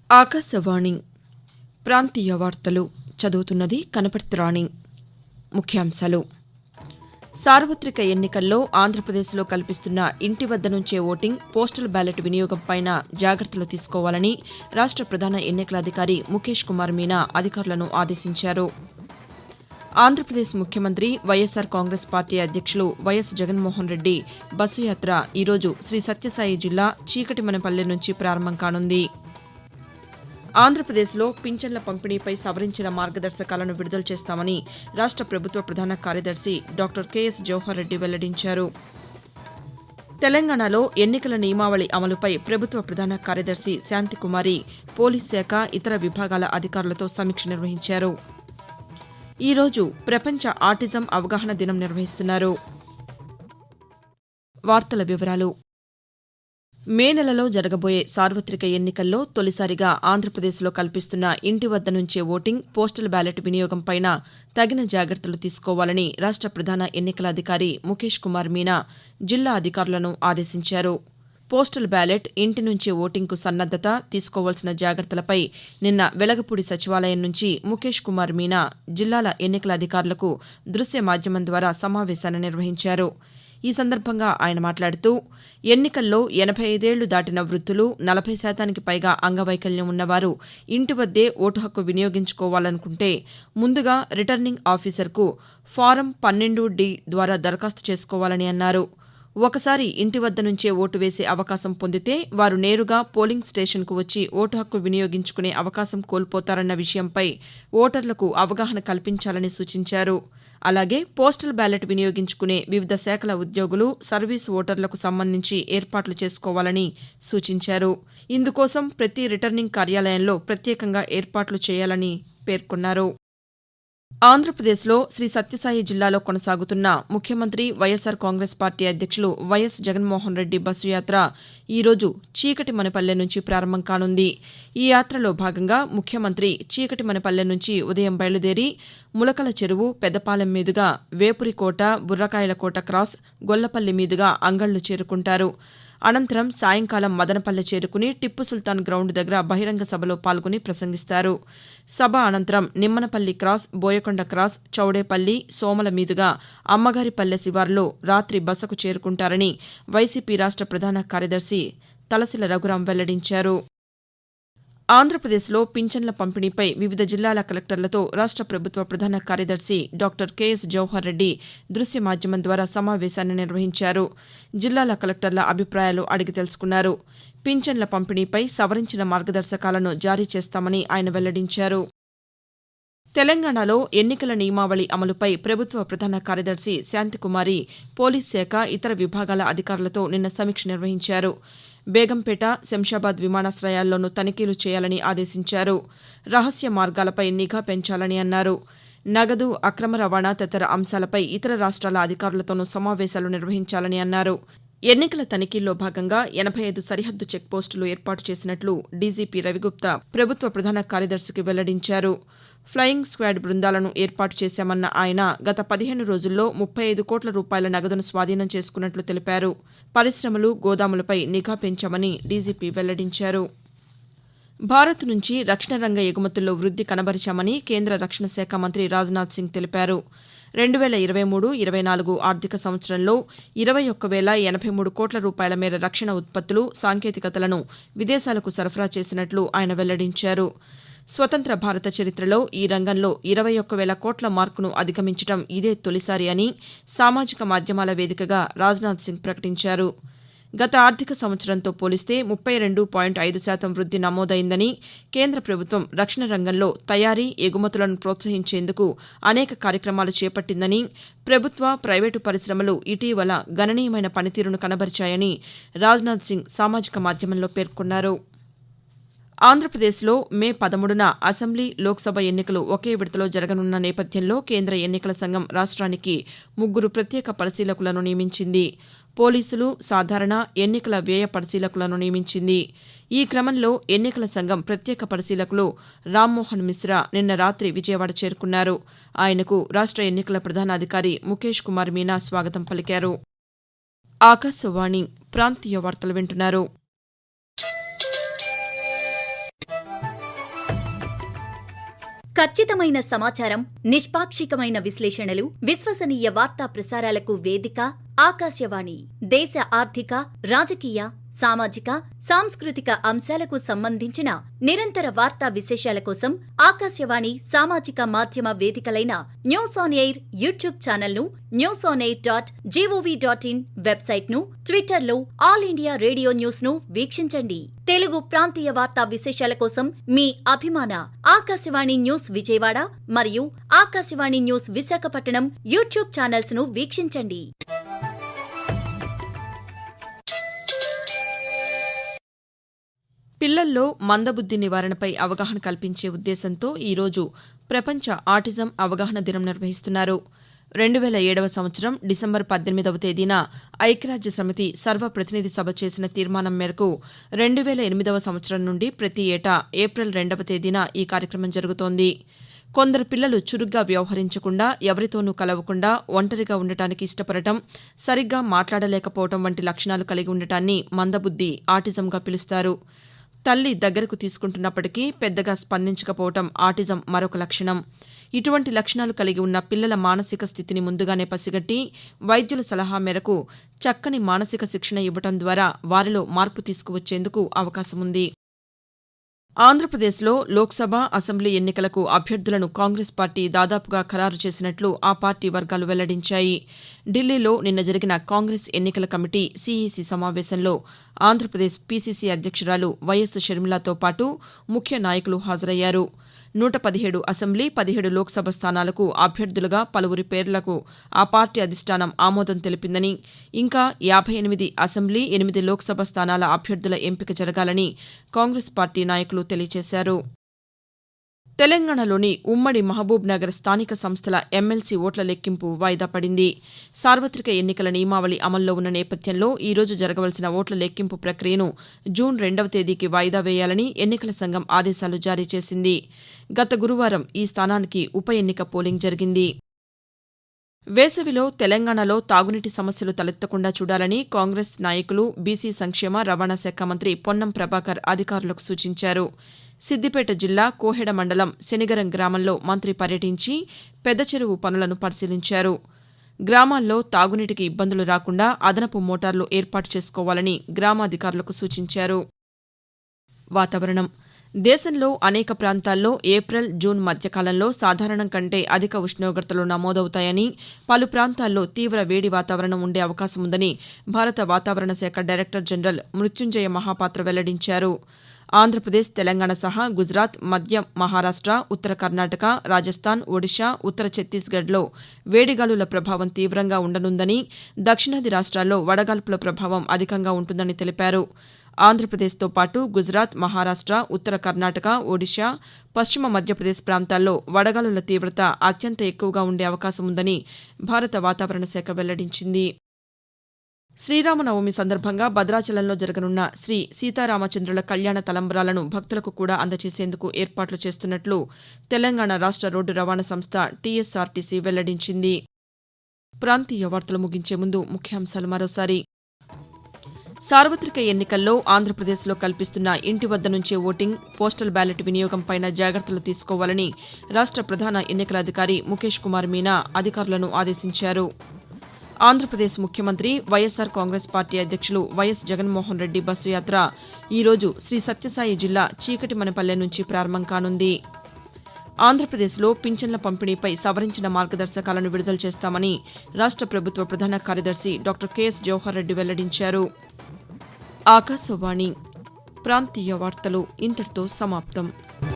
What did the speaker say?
ఆకాశవాణి ప్రాంతీయ వార్తలు చదువుతున్నది కనపర్తి రాణి. ముఖ్యాంశాలు. సార్వత్రిక ఎన్నికల్లో ఆంధ్రప్రదేశ్లో కల్పిస్తున్న ఇంటి వద్ద నుంచే ఓటింగ్, పోస్టల్ బ్యాలెట్ వినియోగంపైన జాగ్రత్తలు తీసుకోవాలని రాష్ట ప్రధాన ఎన్నికల అధికారి ముఖేష్ కుమార్ మీనా అధికారులను ఆదేశించారు. ఆంధ్రప్రదేశ్ ముఖ్యమంత్రి వైఎస్సార్ కాంగ్రెస్ పార్టీ అధ్యక్షులు వైఎస్ జగన్మోహన్ రెడ్డి బస్సు యాత్ర ఈరోజు శ్రీ సత్యసాయి జిల్లా చీకటిమనేపల్లె నుంచి ప్రారంభం కానుంది. ఆంధ్రప్రదేశ్లో పింఛన్ల పంపిణీపై సవరించిన మార్గదర్శకాలను విడుదల చేస్తామని రాష్ట ప్రభుత్వ ప్రధాన కార్యదర్శి డాక్టర్ కెఎస్ జవహర్ రెడ్డి వెల్లడించారు. తెలంగాణలో ఎన్నికల నియమావళి అమలుపై ప్రభుత్వ ప్రధాన కార్యదర్శి శాంతికుమారి పోలీస్ శాఖ, ఇతర విభాగాల అధికారులతో సమీక్ష నిర్వహించారు. ఈరోజు ప్రపంచ ఆటిజం అవగాహన దినం నిర్వహిస్తున్నారు. వార్తల వివరాలు. మే నెలలో జరగబోయే సార్వత్రిక ఎన్నికల్లో తొలిసారిగా ఆంధ్రప్రదేశ్లో కల్పిస్తున్న ఇంటి వద్ద నుంచే ఓటింగ్, పోస్టల్ బ్యాలెట్ వినియోగంపైన తగిన జాగ్రత్తలు తీసుకోవాలని రాష్ట ప్రధాన ఎన్నికల అధికారి ముఖేష్ కుమార్ మీనా జిల్లా అధికారులను ఆదేశించారు. పోస్టల్ బ్యాలెట్, ఇంటి నుంచే ఓటింగ్కు సన్నద్దత, తీసుకోవాల్సిన జాగ్రత్తలపై నిన్న వెలగపూడి సచివాలయం నుంచి ముఖేష్ కుమార్ మీనా జిల్లాల ఎన్నికల అధికారులకు దృశ్య మాధ్యమం ద్వారా సమావేశాన్ని నిర్వహించారు. ఈ సందర్భంగా ఆయన మాట్లాడుతూ ఎన్నికల్లో 85 ఏళ్లు దాటిన వృద్ధులు, 40% పైగా అంగవైకల్యం ఉన్నవారు ఇంటి వద్దే ఓటు హక్కు వినియోగించుకోవాలనుకుంటే ముందుగా రిటర్నింగ్ ఆఫీసర్కు ఫారం 12D ద్వారా దరఖాస్తు చేసుకోవాలని అన్నారు. ఒకసారి ఇంటి వద్ద నుంచే ఓటు వేసే అవకాశం పొందితే వారు నేరుగా పోలింగ్ స్టేషన్కు వచ్చి ఓటు హక్కు వినియోగించుకునే అవకాశం కోల్పోతారన్న విషయంపై ఓటర్లకు అవగాహన కల్పించాలని సూచించారు. అలాగే పోస్టల్ బ్యాలెట్ వినియోగించుకునే వివిధ శాఖల ఉద్యోగులు, సర్వీసు ఓటర్లకు సంబంధించి ఏర్పాట్లు చేసుకోవాలని సూచించారు. ఇందుకోసం ప్రతి రిటర్నింగ్ కార్యాలయంలో ప్రత్యేకంగా ఏర్పాట్లు చేయాలని పేర్కొన్నారు. ఆంధ్రప్రదేశ్లో శ్రీ సత్యసాయి జిల్లాలో కొనసాగుతున్న ముఖ్యమంత్రి వైఎస్సార్ కాంగ్రెస్ పార్టీ అధ్యక్షులు వైఎస్ జగన్మోహన్ రెడ్డి బస్సు యాత్ర ఈరోజు చీకటిమనేపల్లె నుంచి ప్రారంభం కానుంది. ఈ యాత్రలో భాగంగా ముఖ్యమంత్రి చీకటిమనేపల్లె నుంచి ఉదయం బయలుదేరి ములకల చెరువు, పెద్దపాలెం మీదుగా వేపురికోట, బుర్రకాయలకోట క్రాస్, గొల్లపల్లి మీదుగా అంగళ్లు చేరుకుంటారు. అనంతరం సాయంకాలం మదనపల్లె చేరుకుని టిప్పు సుల్తాన్ గ్రౌండ్ దగ్గర బహిరంగ సభలో పాల్గొని ప్రసంగిస్తారు. సభ అనంతరం నిమ్మనపల్లి క్రాస్, బోయకొండ క్రాస్, చౌడేపల్లి, సోమల మీదుగా అమ్మగారిపల్లె శివారులో రాత్రి బసకు చేరుకుంటారని వైసీపీ రాష్ట ప్రధాన కార్యదర్శి తలశిల రఘురాం వెల్లడించారు. ఆంధ్రప్రదేశ్లో పింఛన్ల పంపిణీపై వివిధ జిల్లాల కలెక్టర్లతో రాష్ట ప్రభుత్వ ప్రధాన కార్యదర్శి డాక్టర్ కెఎస్ జవహర్ రెడ్డి దృశ్య మాధ్యమం ద్వారా సమావేశాన్ని నిర్వహించారు. జిల్లాల కలెక్టర్ల అభిప్రాయాలు అడిగి తెలుసుకున్నారు. పింఛన్ల పంపిణీపై సవరించిన మార్గదర్శకాలను జారీ చేస్తామని ఆయన వెల్లడించారు. తెలంగాణలో ఎన్నికల నియమావళి అమలుపై ప్రభుత్వ ప్రధాన కార్యదర్శి శాంతికుమారి పోలీస్ శాఖ, ఇతర విభాగాల అధికారులతో నిన్న సమీక్ష నిర్వహించారు. బేగంపేట, శంషాబాద్ విమానాశ్రయాల్లోనూ తనిఖీలు చేయాలని ఆదేశించారు. రహస్య మార్గాలపై నిఘా పెంచాలని అన్నారు. నగదు, అక్రమ రవాణా తదితర అంశాలపై ఇతర రాష్ట్రాల అధికారులతోనూ సమావేశాలు నిర్వహించాలని అన్నారు. ఎన్నికల తనిఖీల్లో భాగంగా 85 సరిహద్దు చెక్పోస్టులు ఏర్పాటు చేసినట్లు డీజీపీ రవిగుప్తా ప్రభుత్వ ప్రధాన కార్యదర్శికి వెల్లడించారు. ఫ్లయింగ్ స్క్వాడ్ బృందాలను ఏర్పాటు చేశామన్న ఆయన గత 15 రోజుల్లో 35 కోట్ల రూపాయల నగదును స్వాధీనం చేసుకున్నట్లు తెలిపారు. పరిశ్రమలు, గోదాములపై నిఘా పెంచామని డీజీపీ వెల్లడించారు. భారత్ నుంచి రక్షణ రంగ ఎగుమతుల్లో వృద్ధి కనబరిచామని కేంద్ర రక్షణ శాఖ మంత్రి రాజ్నాథ్ సింగ్ తెలిపారు. 2023-24 ఆర్థిక సంవత్సరంలో 21,083 కోట్ల రూపాయల మేర రక్షణ ఉత్పత్తులు, సాంకేతికతలను విదేశాలకు సరఫరా చేసినట్లు ఆయన వెల్లడించారు. స్వతంత్ర భారత చరిత్రలో ఈ రంగంలో 21,000 కోట్ల మార్కును అధిగమించడం ఇదే తొలిసారి అని సామాజిక మాధ్యమాల వేదికగా రాజ్నాథ్ సింగ్ ప్రకటించారు. గత ఆర్థిక సంవత్సరంతో పోలిస్తే 32.5% వృద్ధి నమోదైందని, కేంద్ర ప్రభుత్వం రక్షణ రంగంలో తయారీ, ఎగుమతులను ప్రోత్సహించేందుకు అనేక కార్యక్రమాలు చేపట్టిందని, ప్రభుత్వ, ప్రైవేటు పరిశ్రమలు ఇటీవల గణనీయమైన పనితీరును కనబరిచాయని రాజ్నాథ్ సింగ్ సామాజిక మాధ్యమంలో పేర్కొన్నారు. ఆంధ్రప్రదేశ్లో మే 13న అసెంబ్లీ, లోక్సభ ఎన్నికలు ఒకే విడతలో జరగనున్న నేపథ్యంలో కేంద్ర ఎన్నికల సంఘం రాష్ట్రానికి 3 ప్రత్యేక పరిశీలకులను నియమించింది. పోలీసులు, సాధారణ ఎన్నికల వ్యయ పరిశీలకులను నియమించింది. ఈ క్రమంలో ఎన్నికల సంఘం ప్రత్యేక పరిశీలకులు రామ్మోహన్ మిశ్రా నిన్న రాత్రి విజయవాడ చేరుకున్నారు. ఆయనకు రాష్ట్ర ఎన్నికల ప్రధానాధికారి ముఖేష్ కుమార్ మీనా స్వాగతం పలికారు. ఆకాశవాణి ప్రాంతీయ వార్తలు వింటున్నారు. ఖచ్చితమైన సమాచారం, నిష్పాక్షికమైన విశ్లేషణలు, విశ్వసనీయ వార్తా ప్రసారాలకు వేదిక ఆకాశవాణి. దేశ ఆర్థిక, రాజకీయ, సామాజిక, సాంస్కృతిక అంశాలకు సంబంధించిన నిరంతర వార్తా విశేషాల కోసం ఆకాశవాణి సామాజిక మాధ్యమ వేదికలైన news on air YouTube channel ను, newsonair.gov.in వెబ్సైట్ ను, ట్విట్టర్ లో ఆల్ ఇండియా రేడియో న్యూస్ ను వీక్షించండి. తెలుగు ప్రాంతీయ వార్తా విశేషాల కోసం మీ అభిమాన ఆకాశవాణి న్యూస్ విజయవాడ మరియు Akashvani news Visakhapatnam YouTube channels ను వీక్షించండి. పిల్లల్లో మందబుద్ధి నివారణపై అవగాహన కల్పించే ఉద్దేశంతో ఈరోజు ప్రపంచ ఆటిజం అవగాహన దినం నిర్వహిస్తున్నారు. 2007వ సంవత్సరం డిసెంబర్ 18వ తేదీన ఐక్యరాజ్య సమితి సర్వప్రతినిధి సభ చేసిన తీర్మానం మేరకు 2008వ సంవత్సరం నుండి ప్రతి ఏటా ఏప్రిల్ 2వ తేదీన ఈ కార్యక్రమం జరుగుతోంది. కొందరు పిల్లలు చురుగ్గా వ్యవహరించకుండా, ఎవరితోనూ కలవకుండా, ఒంటరిగా ఉండటానికి ఇష్టపడటం, సరిగ్గా మాట్లాడలేకపోవడం వంటి లక్షణాలు కలిగి ఉండటాన్ని మందబుద్ధి ఆటిజంగా పిలుస్తారు. తల్లి దగ్గరకు తీసుకుంటున్నప్పటికీ పెద్దగా స్పందించకపోవటం ఆటిజం మరొక లక్షణం. ఇటువంటి లక్షణాలు కలిగి ఉన్న పిల్లల మానసిక స్థితిని ముందుగానే పసిగట్టి వైద్యుల సలహా మేరకు చక్కని మానసిక శిక్షణ ఇవ్వటం ద్వారా వారిలో మార్పు తీసుకువచ్చేందుకు అవకాశముంది. ఆంధ్రప్రదేశ్లో లోక్సభ, అసెంబ్లీ ఎన్నికలకు అభ్యర్థులను కాంగ్రెస్ పార్టీ దాదాపుగా ఖరారు చేసినట్లు ఆ పార్టీ వర్గాలు వెల్లడించాయి. ఢిల్లీలో నిన్న జరిగిన కాంగ్రెస్ ఎన్నికల కమిటీ సీఈసీ సమావేశంలో ఆంధ్రప్రదేశ్ పీసీసీ అధ్యక్షురాలు వైఎస్ షర్మిలతో పాటు ముఖ్య నాయకులు హాజరయ్యారు. 117 అసెంబ్లీ, 17 లోక్సభ స్థానాలకు అభ్యర్థులుగా పలువురి పేర్లకు ఆ పార్టీ అధిష్టానం ఆమోదం తెలిపిందని, ఇంకా 58 అసెంబ్లీ, 8 లోక్సభ స్థానాల అభ్యర్థుల ఎంపిక జరగాలని కాంగ్రెస్ పార్టీ నాయకులు తెలియజేశారు. తెలంగాణలోని ఉమ్మడి మహబూబ్ నగర్ స్థానిక సంస్థల ఎమ్మెల్సీ ఓట్ల లెక్కింపు వాయిదా పడింది. సార్వత్రిక ఎన్నికల నియమావళి అమల్లో ఉన్న నేపథ్యంలో ఈ రోజు జరగవలసిన ఓట్ల లెక్కింపు ప్రక్రియను జూన్ 2వ తేదీకి వాయిదా వేయాలని ఎన్నికల సంఘం ఆదేశాలు జారీ చేసింది. గత గురువారం ఈ స్థానానికి ఉప ఎన్నిక పోలింగ్ జరిగింది. వేసవిలో తెలంగాణలో తాగునీటి సమస్యలు తలెత్తకుండా చూడాలని కాంగ్రెస్ నాయకులు, బీసీ సంక్షేమ, రవాణా శాఖ మంత్రి పొన్నం ప్రభాకర్ అధికారులకు సూచించారు. సిద్దిపేట జిల్లా కోహెడ మండలం శనిగరం గ్రామంలో మంత్రి పర్యటించి పెద్ద చెరువు పనులను పరిశీలించారు. గ్రామాల్లో తాగునీటికి ఇబ్బందులు రాకుండా అదనపు మోటార్లు ఏర్పాటు చేసుకోవాలని గ్రామాధికారులకు సూచించారు. వాతావరణం. దేశంలో అనేక ప్రాంతాల్లో ఏప్రిల్, జూన్ మధ్యకాలంలో సాధారణం కంటే అధిక ఉష్ణోగ్రతలు నమోదవుతాయని, పలు ప్రాంతాల్లో తీవ్ర వేడి వాతావరణం ఉండే అవకాశముందని భారత వాతావరణ శాఖ డైరెక్టర్ జనరల్ మృత్యుంజయ మహాపాత్ర వెల్లడించారు. ఆంధ్రప్రదేశ్, తెలంగాణ సహా గుజరాత్, మధ్య మహారాష్ట, ఉత్తర కర్ణాటక, రాజస్థాన్, ఒడిషా, ఉత్తర ఛత్తీస్గఢ్లో వేడిగాలుల ప్రభావం తీవ్రంగా ఉండనుందని, దక్షిణాది రాష్ట్రాల్లో వడగాల్పుల ప్రభావం అధికంగా ఉంటుందని తెలిపారు. ఆంధ్రప్రదేశ్తో పాటు గుజరాత్, మహారాష్ట, ఉత్తర కర్ణాటక, ఒడిషా, పశ్చిమ మధ్యప్రదేశ్ ప్రాంతాల్లో వడగాలుల తీవ్రత అత్యంత ఎక్కువగా ఉండే అవకాశముందని భారత వాతావరణ శాఖ వెల్లడించింది. శ్రీరామనవమి సందర్భంగా భద్రాచలంలో జరగనున్న శ్రీ సీతారామచంద్రుల కళ్యాణ తలంబ్రాలను భక్తులకు కూడా అందజేసేందుకు ఏర్పాట్లు చేస్తున్నట్లు తెలంగాణ రాష్ట్ర రోడ్డు రవాణా సంస్థ టీఎస్ఆర్టీసీ వెల్లడించింది. ప్రాంతీయ వార్తలు ముగించే ముందు ముఖ్యాంశాలు మరోసారి. సార్వత్రిక ఎన్నికల్లో ఆంధ్రప్రదేశ్లో కల్పిస్తున్న ఇంటి వద్ద నుంచే ఓటింగ్, పోస్టల్ బ్యాలెట్ వినియోగంపైన జాగ్రత్తలు తీసుకోవాలని రాష్ట్ర ప్రధాన ఎన్నికల అధికారి ముఖేష్ కుమార్ మీనా అధికారులను ఆదేశించారు. ఆంధ్రప్రదేశ్ ముఖ్యమంత్రి, వైఎస్సార్ కాంగ్రెస్ పార్టీ అధ్యక్షులు వైఎస్ జగన్మోహన్ రెడ్డి బస్సు యాత్ర ఈరోజు శ్రీ సత్యసాయి జిల్లా చీకటిమనపల్లె నుంచి ప్రారంభం కానుంది. ఆంధ్రప్రదేశ్లో పింఛన్ల పంపిణీపై సవరించిన మార్గదర్శకాలను విడుదల చేస్తామని రాష్ట్ర ప్రభుత్వ ప్రధాన కార్యదర్శి డాక్టర్ కెఎస్ జవహర్ రెడ్డి వెల్లడించారు. ఆకాశవాణి ప్రాంతీయ వార్తలు ఇంతటితో సమాప్తం.